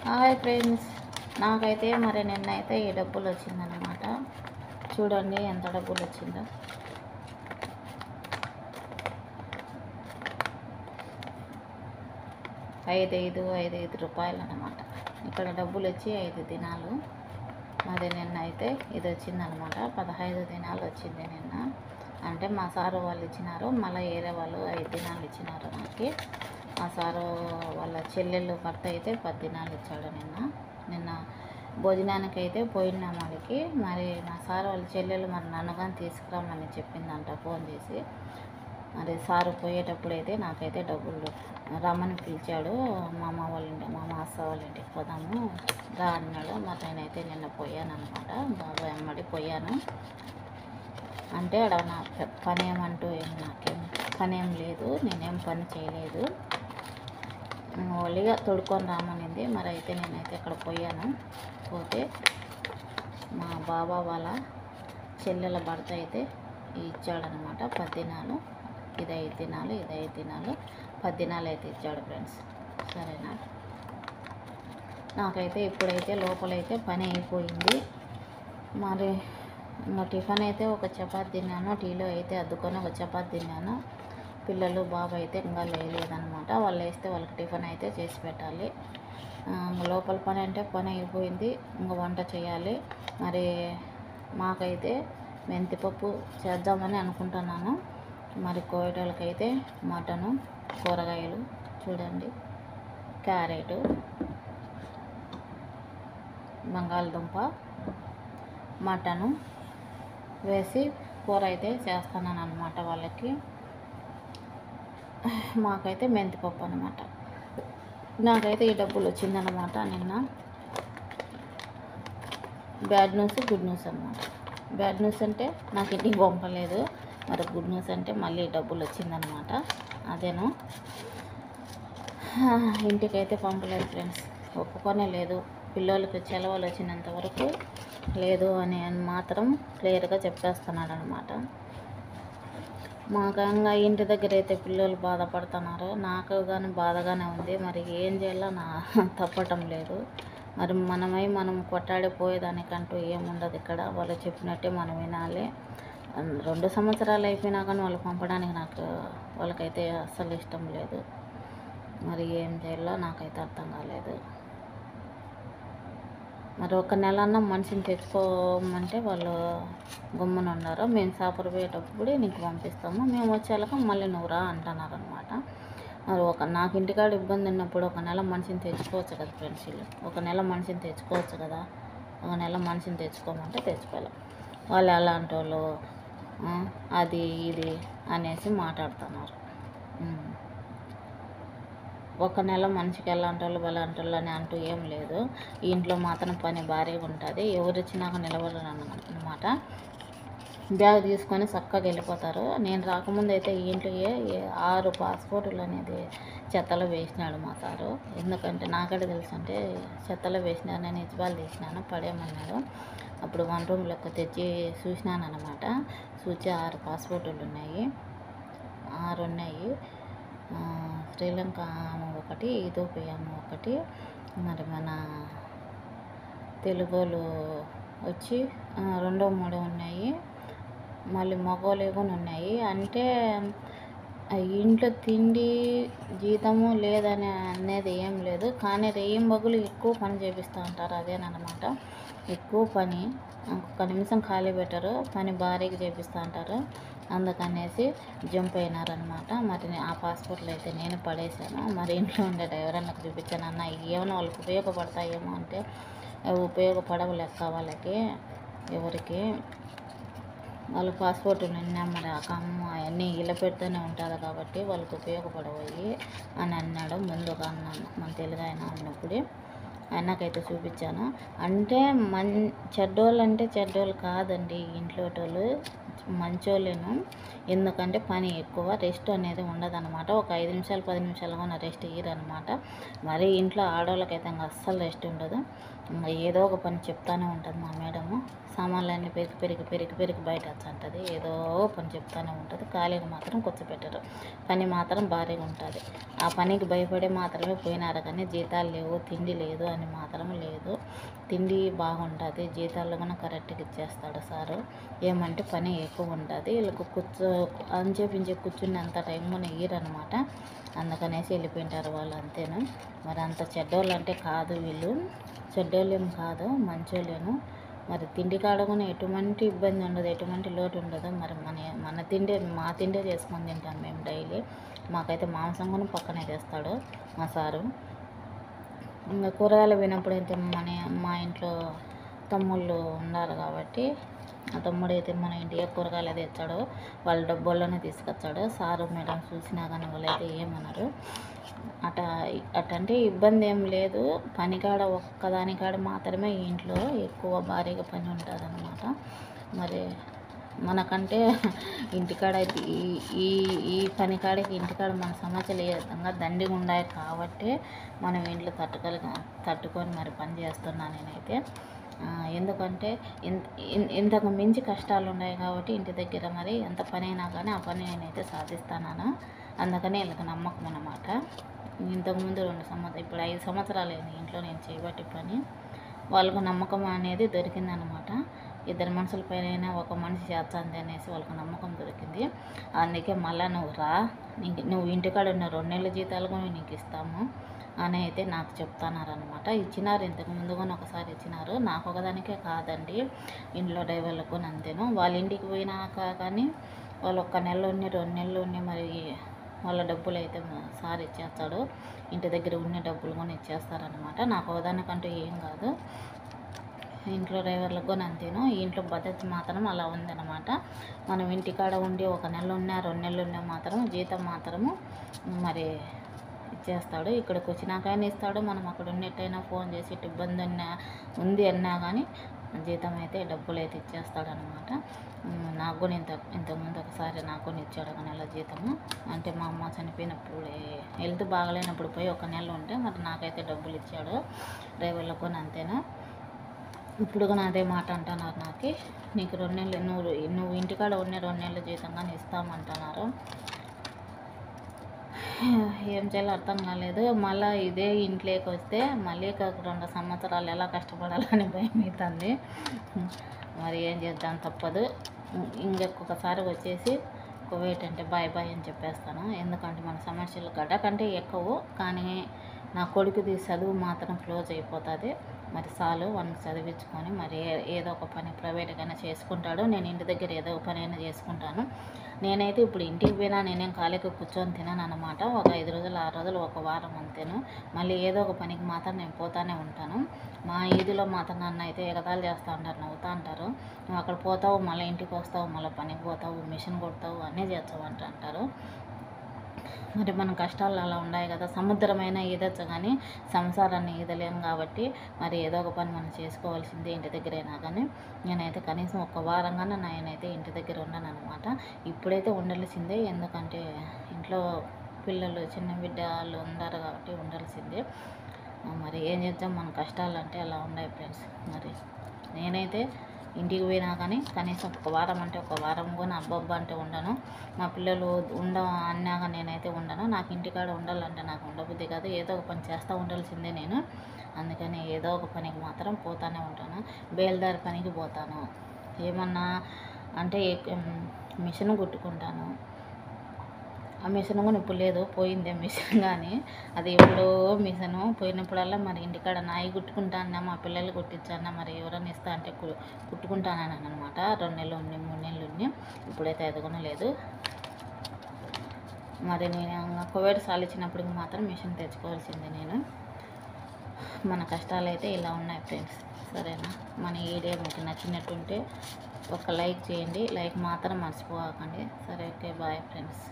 Hi friends, నాకైతే మరి నిన్నైతే ఈ డబ్బులు వచ్చిందనమాట. చూడండి ఎంత డబ్బులు వచ్చిందో. ఐదు రూపాయలు అనమాట. ఇక్కడ డబ్బులు వచ్చి 5 దినాలు. మరి నిన్న అయితే ఇది వచ్చిందనమాట. 15 దినాలు వచ్చింది నిన్న. అంటే మా సారు వాళ్ళు ఇచ్చినారు, మళ్ళీ వేరే వాళ్ళు 5 దినాలు ఇచ్చినారు నాకు. మా సారు వాళ్ళ చెల్లెళ్ళు భర్త అయితే 10 దినాలు ఇచ్చాడు నిన్న భోజనానికి అయితే పోయినాం వాళ్ళకి. మరి మా సారు వాళ్ళ చెల్లెలు మరి నన్ను కానీ తీసుకురామని చెప్పిందంట ఫోన్ చేసి. మరి సారు పోయేటప్పుడు అయితే నాకైతే డబ్బులు రమ్మని పిలిచాడు. మా అమ్మ వాళ్ళ ఇంటి మా మాస వాళ్ళ ఇంటికి పోదాము రా అన్నాడు. మరి నేనైతే నిన్న పోయాను అనమాట. బాగా వెంబడి పోయాను. అంటే అక్కడ నా పని ఏమంటూ నాకేం పని ఏం లేదు, నేనేం పని చేయలేదు. ఒలిగా తొడుకొని రామనింది. మరి అయితే నేనైతే అక్కడ పోయాను. పోతే మా బాబా వాళ్ళ చెల్లెల భర్త అయితే ఇచ్చాడనమాట 10 దినాలు. ఇది 5 దినాలు, ఇది 5 దినాలు, 10 దినాలు అయితే ఇచ్చాడు ఫ్రెండ్స్. సరేనా, నాకైతే ఇప్పుడైతే లోపలైతే పని అయిపోయింది. మరి ఇంకా టిఫిన్ అయితే ఒక చపాతి తిన్నాను. టీలో అయితే అద్దుకొని ఒక చపాతి తిన్నాను. పిల్లలు బాబు అయితే ఇంకా లేదనమాట. వాళ్ళు వేస్తే వాళ్ళకి టిఫిన్ అయితే చేసి పెట్టాలి. లోపల పని అంటే పని అయిపోయింది. ఇంకా వంట చేయాలి. మరి మాకైతే మెంతిపప్పు చేద్దామని అనుకుంటున్నాను. మరి కోయటోళ్ళకైతే మటను, కూరగాయలు చూడండి, క్యారెట్, బంగాళదుంప, మటను వేసి కూర అయితే చేస్తున్నాను అనమాట వాళ్ళకి. మాకైతే మెంతిపప్పు అనమాట. నాకైతే ఈ డబ్బులు వచ్చిందనమాట నిన్న. బ్యాడ్ న్యూస్, గుడ్ న్యూస్ అనమాట. బ్యాడ్ న్యూస్ అంటే నాకు ఇంటికి పంపలేదు. మరి గుడ్ న్యూస్ అంటే మళ్ళీ డబ్బులు వచ్చిందనమాట. అదేను, ఇంటికైతే పంపలేదు ఫ్రెండ్స్. ఒప్పుకొనే లేదు. పిల్లలకి సెలవులు వచ్చినంత వరకు లేదు అని మాత్రం క్లియర్గా చెప్పేస్తున్నాడు అనమాట. మాకంగా ఇంటి దగ్గర అయితే పిల్లలు బాధపడుతున్నారు. నాకు కానీ బాధగానే ఉంది. మరి ఏం చేయాలో తప్పటం లేదు. మరి మనం కొట్టాడిపోయేదానికంటూ ఏముండదు ఇక్కడ. వాళ్ళు చెప్పినట్టే మనం వినాలి. 2 సంవత్సరాలు అయిపోయినా కానీ వాళ్ళు పంపడానికి వాళ్ళకైతే అస్సలు ఇష్టం లేదు. మరి ఏం చేయాలో నాకైతే అర్థం కాలేదు. మరి ఒక నెలన్నా మనిషిని తెచ్చుకోమంటే వాళ్ళు గుమ్మన ఉన్నారు. మేము సాపరు పోయేటప్పుడు నీకు పంపిస్తాము, మేము వచ్చేలాక మళ్ళీ నువ్వు రా అంటున్నారు అనమాట. మరి నాకు ఇంటికాడ ఇబ్బంది ఉన్నప్పుడు ఒక నెల మనిషిని తెచ్చుకోవచ్చు కదా ఫ్రెండ్స్. ఒక నెల మనిషిని తెచ్చుకోవచ్చు కదా. ఒక నెల మనిషిని తెచ్చుకోమంటే తెచ్చుకోవాలి. వాళ్ళు ఎలాంటి వాళ్ళు అది ఇది అనేసి మాట్లాడుతున్నారు. ఒక నెల మనిషికి ఎలాంటి వాళ్ళు అని అంటూ ఏం లేదు. ఈ ఇంట్లో మాత్రం పని భారీగా ఉంటుంది. ఎవరు వచ్చినాక నిలబడరు అన్నమాట. బ్యాగ్ తీసుకొని చక్కగా వెళ్ళిపోతారు. నేను రాకముందు అయితే ఈ ఇంట్లో 6 పాస్పోర్టులు అనేది చెత్తలో వేసినాడు మా సారు. ఎందుకంటే నాకడే తెలుసు అంటే చెత్తలో వేసినారు. నేను ఇజ్బాలు తీసినాను, పడేయమన్నాడు. అప్పుడు 1 రూమ్ లెక్క తెచ్చి చూసినాను అనమాట. చూసి 6 పాస్పోర్టులు ఉన్నాయి. 6 ఉన్నాయి. శ్రీలంక ఒకటి, ఇథియోపియా ఒకటి, మరి మన తెలుగులు వచ్చి 2, 3 ఉన్నాయి. మళ్ళీ మగవాళ్ళు కూడా ఉన్నాయి. అంటే ఇంట్లో తిండి జీతము లేదని అనేది ఏం లేదు. కానీ రేయింబగులు ఎక్కువ పని చేపిస్తూ ఉంటారు. అదేనమాట ఎక్కువ పని. ఒక్క నిమిషం ఖాళీ పెట్టరు, పని భారీగా చేపిస్తూ ఉంటారు. అందుకనేసి జంప్ అయినారనమాట. మరి ఆ పాస్పోర్ట్లు అయితే నేను పడేశాను. మరి ఇంట్లో ఉండేట ఎవరన్నా చూపించాను అన్న ఏమైనా వాళ్ళకి ఉపయోగపడతాయేమో అంటే ఉపయోగపడవు లెక్క వాళ్ళకి. ఎవరికి వాళ్ళ పాస్పోర్ట్ నిన్న మరి ఆ కమ్మ అవన్నీ ఇలా పెడుతూనే ఉంటుంది కాబట్టి వాళ్ళకి ఉపయోగపడవయి అని అన్నాడు. ముందుగా అన్నాను మన తెలుగు ఆయన ఉన్నప్పుడు. ఆయనకైతే చూపించాను. అంటే చెడ్డోళ్ళు అంటే చెడ్డోళ్ళు కాదండి, ఇంట్లో వాళ్ళు మంచోళ్ళేను. ఎందుకంటే పని ఎక్కువ, రెస్ట్ అనేది ఉండదన్నమాట. ఒక 5 నిమిషాలు 10 నిమిషాలు కూడా రెస్ట్ ఇయ్యరనమాట. మరి ఇంట్లో ఆడవాళ్ళకైతే అస్సలు రెస్ట్ ఉండదు. ఇంకా ఏదో ఒక పని చెప్తానే ఉంటుంది మా మేడము. సామాన్లన్నీ పెరిగి బయట వచ్చంటుంది. ఏదో పని చెప్తానే ఉంటుంది. ఖాళీగా మాత్రం కూర్చోపెట్టరు. పని మాత్రం భారీగా ఉంటుంది. ఆ పనికి భయపడే మాత్రమే పోయినారు కానీ జీతాలు లేవు, తిండి లేదు అని మాత్రం లేదు. తిండి బాగుంటుంది, జీతాలు కూడా కరెక్ట్గా ఇచ్చేస్తాడు సారు. ఏమంటే పని ఎక్కువ ఉంటుంది. వీళ్ళకు అంచెపించే కూర్చున్నంత టైం కూడా ఇయ్యరనమాట. అందుకనేసి వెళ్ళిపోయింటారు వాళ్ళు, అంతేను. మరి అంత చెడ్డోళ్ళు అంటే కాదు వీళ్ళు, చెడ్డోళ్ళు ఏం కాదు, మంచోళ్ళేను. మరి తిండి కాడ కూడా ఎటువంటి ఇబ్బంది ఉండదు, ఎటువంటి లోటు ఉండదు. మరి మన తిండే, మా తిండే చేసుకొని తింటాం మేము డైలీ. మాకైతే మాంసం కూడా పక్కనే తెస్తాడు మా సారు. ఇంకా కూరగాయలు పోయినప్పుడు అయితే మా ఇంట్లో తమ్ముళ్ళు ఉన్నారు కాబట్టి ఆ తమ్ముడు అయితే మన ఇంటికి కూరగాయలు తెచ్చాడు, వాళ్ళ డబ్బుల్లోనే తీసుకొచ్చాడు. సారు మేడం చూసినా కానీ వాళ్ళైతే ఏమన్నారు. అటంటే ఇబ్బంది ఏం లేదు. పనికాడ ఒక్కదానికాడ మాత్రమే ఇంట్లో ఎక్కువ భారీగా పని ఉంటుంది అన్నమాట. మరి మనకంటే ఇంటికాడ ఈ పనికాడికి ఇంటికాడ మన సమస్యలు ఏ విధంగా దండిగా ఉన్నాయి కాబట్టి మనం ఇంట్లో తట్టుకొని మరి పని చేస్తున్నాను నేనైతే. ఎందుకంటే ఇంతకు మించి కష్టాలు ఉన్నాయి కాబట్టి ఇంటి దగ్గర మరి ఎంత పని అయినా కానీ ఆ పని నేనైతే సాధిస్తాను. అందుకని వీళ్ళకి నమ్మకం అన్నమాట. ఇంతకుముందు 2 సంవత్సరాలు, ఇప్పుడు 5 సంవత్సరాలు అయింది ఇంట్లో నేను చేయబట్టి పని. వాళ్ళకు నమ్మకం అనేది దొరికిందనమాట. 2 మనుషుల పైన ఒక మనిషి చేస్తుంది అనేసి వాళ్ళకు నమ్మకం దొరికింది. అందుకే మళ్ళీ నువ్వు రా, నువ్వు ఇంటికాడ ఉన్న 2 నెలల జీతాలు కూడా నీకు ఇస్తాము అని అయితే నాకు చెప్తున్నారనమాట. ఇచ్చినారు, ఇంతకు ముందు కూడా ఒకసారి ఇచ్చినారు. నాకు ఒకదానికే కాదండి, ఇంట్లో డ్రైవర్లకు అంతేను. వాళ్ళ ఇంటికి పోయినాక కానీ వాళ్ళు 1 నెల ఉన్ని 2 నెలలు ఉన్ని మరి వాళ్ళ డబ్బులు అయితే సార్ ఇచ్చేస్తాడు. ఇంటి దగ్గర ఉన్న డబ్బులు కూడా ఇచ్చేస్తారనమాట. నాకు ఒకదానికంటూ ఏం కాదు, ఇంట్లో డ్రైవర్లకు కూడా అంతేను. ఈ ఇంట్లో పద్ధతి మాత్రం అలా ఉందన్నమాట. మనం ఇంటికాడ ఉండి 1 నెల ఉన్నా 2 నెలలు ఉన్నా మాత్రం జీతం మాత్రము మరి ఇచ్చేస్తాడు. ఇక్కడికి వచ్చినాకైనా ఇస్తాడు. మనం అక్కడ ఉన్నట్టయినా ఫోన్ చేసి ఇబ్బంది ఉంది అన్నా కానీ జీతం అయితే డబ్బులు అయితే ఇచ్చేస్తాడనమాట. నాకు కూడా ఇంతకుముందు ఒకసారి నాకు కూడా ఇచ్చాడు 1 నెల జీతము. అంటే మా అమ్మ చనిపోయినప్పుడు, హెల్త్ బాగలేనప్పుడు పోయి 1 నెల ఉంటే మరి నాకైతే డబ్బులు ఇచ్చాడు. డ్రైవర్లకు కూడా అంతేనా. ఇప్పుడు కూడా అదే మాట అంటున్నారు నాకు, నీకు 2 నెలలు నువ్వు ఇంటికాడ ఉన్న 2 నెలల జీతం కానీ ఇస్తామంటున్నారు. ఏం చేయాలో అర్థం కాలేదు. మళ్ళీ ఇదే ఇంట్లోకి వస్తే మళ్ళీ 2 సంవత్సరాలు ఎలా కష్టపడాలని భయం అవుతుంది. మరి ఏం చేద్దాం, తప్పదు. ఇంకొకసారి వచ్చేసి కువైట్ అంటే బాయ్ అని చెప్పేస్తాను. ఎందుకంటే మన సమస్యలు గడ్డ కంటే ఎక్కువ, కానీ నా కొడుకుది చదువు మాత్రం క్లోజ్ అయిపోతుంది. మరి చాలు వానికి చదివించుకొని మరి ఏదో ఒక పని ప్రైవేట్గానే చేసుకుంటాడు. నేను ఇంటి దగ్గర ఏదో ఒక పని అయినా చేసుకుంటాను. నేనైతే ఇప్పుడు ఇంటికి పోయినా నేనేం ఖాళీగా కూర్చొని తినాను అనమాట. ఒక 5 రోజులు 6 రోజులు 1 వారం అంతేను. మళ్ళీ ఏదో ఒక పనికి మాత్రం నేను పోతానే ఉంటాను. మా ఈదిలో మాత్రం నన్ను అయితే ఎగతాళి చేస్తూ ఉంటారు, నవ్వుతూ అంటారు. నువ్వు అక్కడ పోతావు, మళ్ళీ ఇంటికి వస్తావు, మళ్ళీ పనికి పోతావు, మిషన్ కొడతావు, అన్నీ చేస్తావు అంటారు. మరి మన కష్టాలు అలా ఉన్నాయి కదా. సముద్రమైన ఈదచ్చు కానీ సంసారాన్ని ఈదలేము కాబట్టి మరి ఏదో ఒక పని మనం చేసుకోవాల్సిందే ఇంటి దగ్గరైనా కానీ. నేనైతే కనీసం 1 వారంగానే నేనైతే ఇంటి దగ్గర ఉన్నాను అనమాట. ఇప్పుడైతే ఉండాల్సిందే, ఎందుకంటే ఇంట్లో పిల్లలు చిన్న బిడ్డలు ఉన్నారు కాబట్టి ఉండాల్సిందే. మరి ఏం చేద్దాం, మన కష్టాలు అంటే అలా ఉన్నాయి ఫ్రెండ్స్. మరి నేనైతే ఇంటికి పోయినా కానీ కనీసం 1 వారం అంటే 1 వారం కూడా అబ్బబ్బా అంటే ఉండను. మా పిల్లలు అన్నాక నేనైతే ఉండను. నాకు ఇంటికాడ ఉండాలంటే నాకు ఉండబుద్ధి కాదు. ఏదో ఒక పని చేస్తూ ఉండాల్సిందే నేను. అందుకని ఏదో ఒక పనికి మాత్రం పోతూనే ఉంటాను. బేల్దారి పనికి పోతాను. ఏమన్నా అంటే మిషన్ కుట్టుకుంటాను. ఆ మిషన్ కూడా ఇప్పుడు లేదు, పోయిందే మిషన్. కానీ అది ఎప్పుడో మిషను పోయినప్పుడల్లా మరి ఇంటికాడ నాయి కుట్టుకుంటానన్నా, మా పిల్లలు కుట్టించానా, మరి ఎవరైనా ఇస్తా అంటే కుట్టుకుంటానని అనమాట. 2 నెలలు ఉన్ని 3 నెలలు ఉన్ని, ఇప్పుడైతే అది కూడా లేదు. మరి నేను కువైట్ సాలిచ్చినప్పటికి మాత్రం మిషన్ తెచ్చుకోవాల్సిందే నేను. మన కష్టాలు అయితే ఇలా ఉన్నాయి ఫ్రెండ్స్. సరేనా, మన వీడియో మీకు నచ్చినట్టుంటే ఒక లైక్ చేయండి. లైక్ మాత్రం మర్చిపోకండి. సరే, ఓకే, బాయ్ ఫ్రెండ్స్.